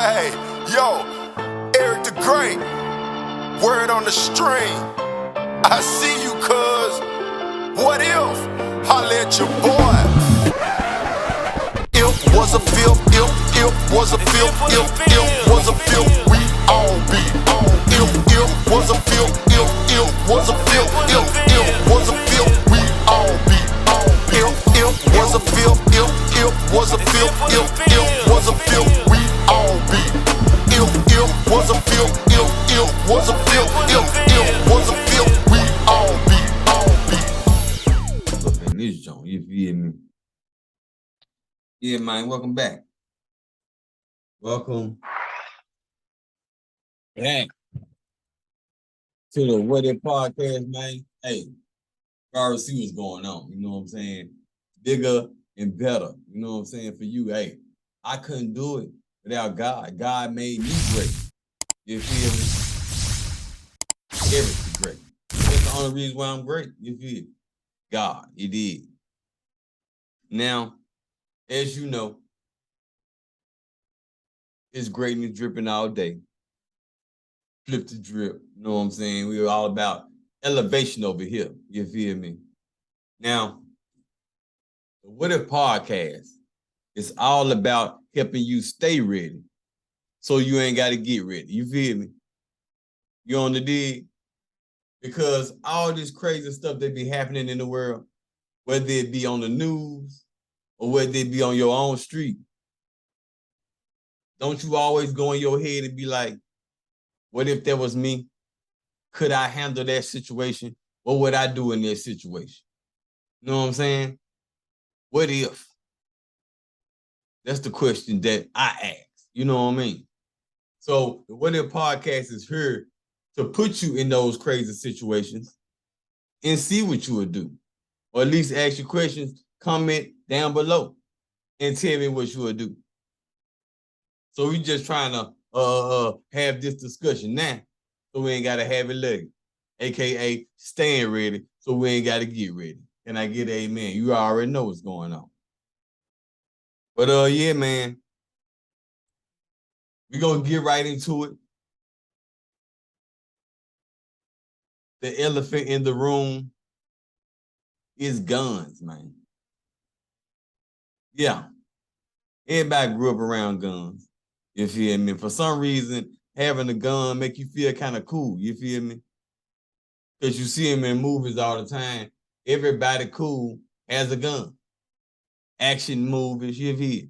Hey, yo, Eric the Great, word on the string. I see you, cuz. What if? Holla at your boy. If was a filth, if was a filth, if was a filth, we all be on. If was a filth, if was a filth, if was a filth, we all be on. If was a filth, if was a filth, if was a filth, we all be. If was a filth, if was a filth, if was a filth, we all be, Look in this joint, you feel me? Yeah, man, welcome back. Welcome back to the What If podcast, man. Hey, you already see what's going on, you know what I'm saying? Bigger and better, you know what I'm saying? For you, hey, I couldn't do it without God. God made me great. You feel me? Everything great. That's the only reason why I'm great. You feel me? God, He did. Now, as you know, it's greatness dripping all day. Flip the drip, you know what I'm saying? We were all about elevation over here. You feel me? Now, the What If podcast is all about helping you stay ready so you ain't got to get ready. You feel me? You on the dig? Because all this crazy stuff that be happening in the world, whether it be on the news or whether it be on your own street, don't you always go in your head and be like, what if that was me? Could I handle that situation? What would I do in that situation? You know what I'm saying? What if? That's the question that I ask. You know what I mean? So the What If podcast is here to put you in those crazy situations and see what you would do. Or at least ask you questions, comment down below and tell me what you would do. So we just trying to have this discussion now, so we ain't gotta have it later. AKA staying ready, so we ain't gotta get ready. Can I get an amen? You already know what's going on. But yeah, man. We're gonna get right into it. The elephant in the room is guns, man. Yeah. Everybody grew up around guns. You feel me? For some reason, having a gun make you feel kind of cool. You feel me? Because you see them in movies all the time. Everybody cool has a gun. Action movies, you feel?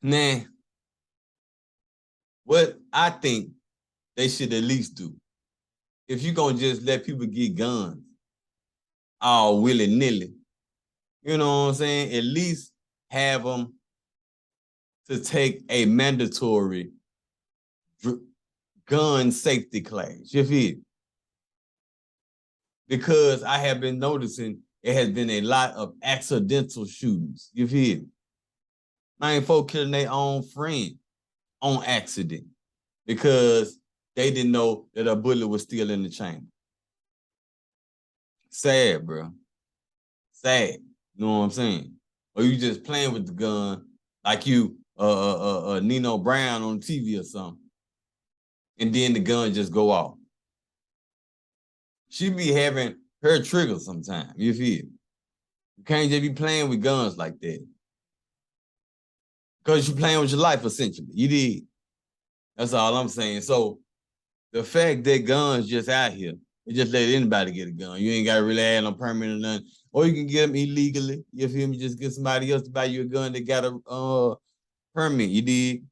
Nah. What I think they should at least do, if you're going to just let people get guns all willy-nilly, you know what I'm saying? At least have them to take a mandatory gun safety class. You feel? Because I have been noticing it has been a lot of accidental shootings. You feel? Man, folk killing their own friend on accident because they didn't know that a bullet was still in the chamber. Sad, bro. Sad. You know what I'm saying? Or you just playing with the gun like you Nino Brown on TV or something, and then the gun just go off. She be having her trigger sometime. You feel? You can't just be playing with guns like that. Because you're playing with your life, essentially. You did. That's all I'm saying. So the fact that guns just out here, it just let anybody get a gun. You ain't got to rely on no permit or nothing. Or you can get them illegally. You feel me? Just get somebody else to buy you a gun that got a permit. You did.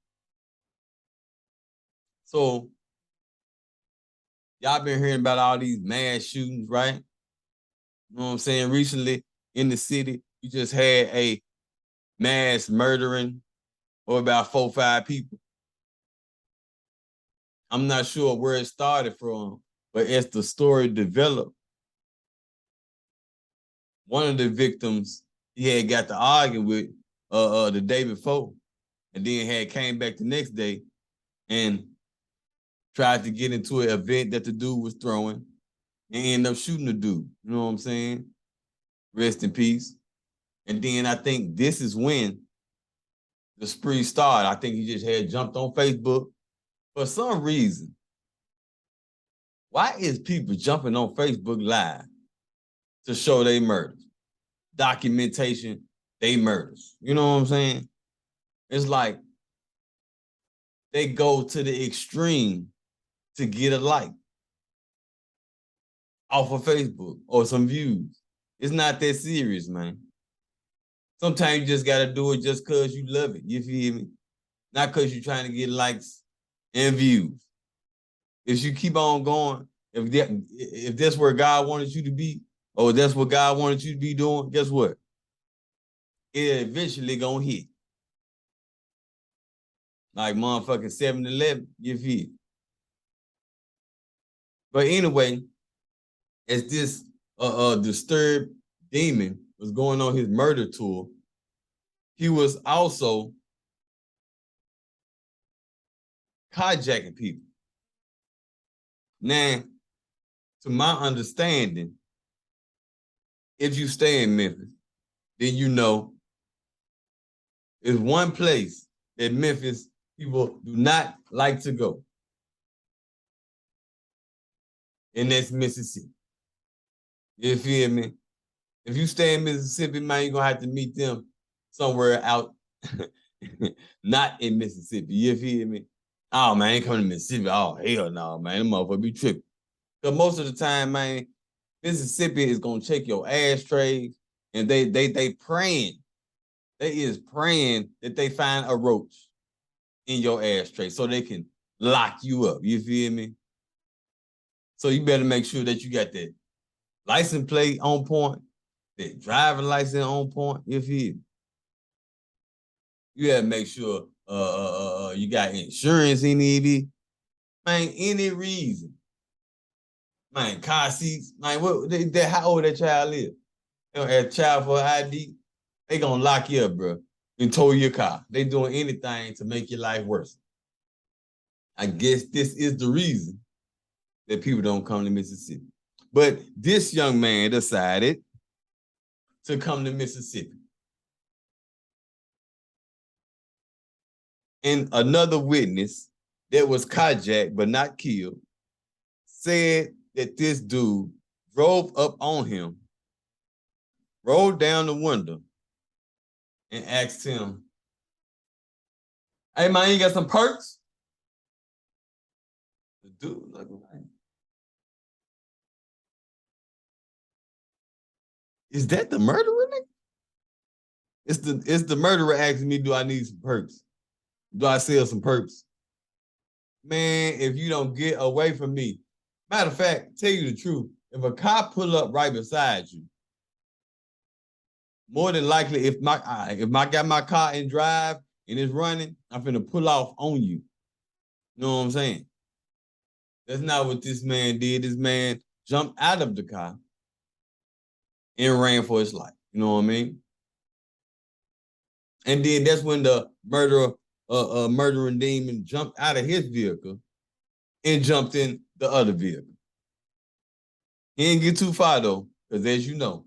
So y'all been hearing about all these mass shootings, right? You know what I'm saying? Recently in the city, you just had a mass murdering of about 4 or 5 people. I'm not sure where it started from, but as the story developed, one of the victims he had got to argue with the day before, and then had came back the next day and tried to get into an event that the dude was throwing and ended up shooting the dude. You know what I'm saying? Rest in peace. And then I think this is when the spree started. I think he just had jumped on Facebook. For some reason, why is people jumping on Facebook Live to show they murders? Documentation, they murders. You know what I'm saying? It's like they go to the extreme to get a like off of Facebook or some views. It's not that serious, man. Sometimes you just gotta do it just because you love it. You feel me? Not because you're trying to get likes and views. If you keep on going, if that's where God wanted you to be, or that's what God wanted you to be doing, guess what? It eventually gonna hit. Like motherfucking 7-Eleven, you feel? But anyway, as this disturbed demon was going on his murder tour, he was also carjacking people. Now, to my understanding, if you stay in Memphis, then you know there's one place that Memphis people do not like to go, and that's Mississippi. You feel me? If you stay in Mississippi, man, you're gonna have to meet them somewhere out, not in Mississippi. You feel me? Oh man, ain't coming to Mississippi. Oh hell no, man, them motherfuckers be tripping. Cause most of the time, man, Mississippi is gonna check your ashtrays, and they praying. They is praying that they find a roach in your ashtray so they can lock you up. You feel me? So you better make sure that you got that license plate on point, that driving license on point. You feel me? You gotta make sure you got insurance in EV. Man, any reason. Man, car seats. Man, how old that child is? You know, as a child for ID, they gonna lock you up, bro, and tow your car. They doing anything to make your life worse. I guess this is the reason that people don't come to Mississippi. But this young man decided to come to Mississippi. And another witness that was carjacked but not killed said that this dude drove up on him, rolled down the window, and asked him, "Hey man, you got some perks?" The dude looked like, "Is that the murderer, nigga?" It's the murderer asking me, "Do I need some perks? Do I sell some perks?" Man, if you don't get away from me. Matter of fact, tell you the truth, if a cop pull up right beside you, more than likely, if I got my car and drive and it's running, I'm finna pull off on you. You know what I'm saying? That's not what this man did. This man jumped out of the car and ran for his life. You know what I mean? And then that's when the murdering demon jumped out of his vehicle and jumped in the other vehicle. He didn't get too far though, because as you know,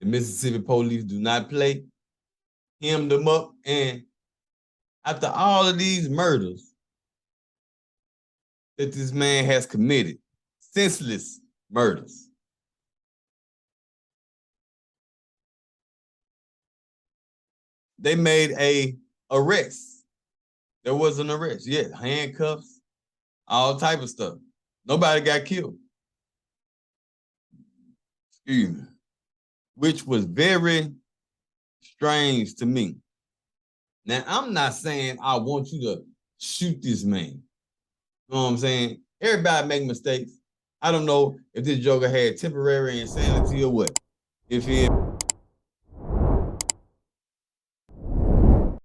the Mississippi police do not play, hemmed them up, and after all of these murders that this man has committed, senseless murders, they made a arrest. There was an arrest, yeah, handcuffs, all type of stuff. Nobody got killed. Excuse me. Which was very strange to me. Now, I'm not saying I want you to shoot this man. You know what I'm saying? Everybody make mistakes. I don't know if this joker had temporary insanity or what. If he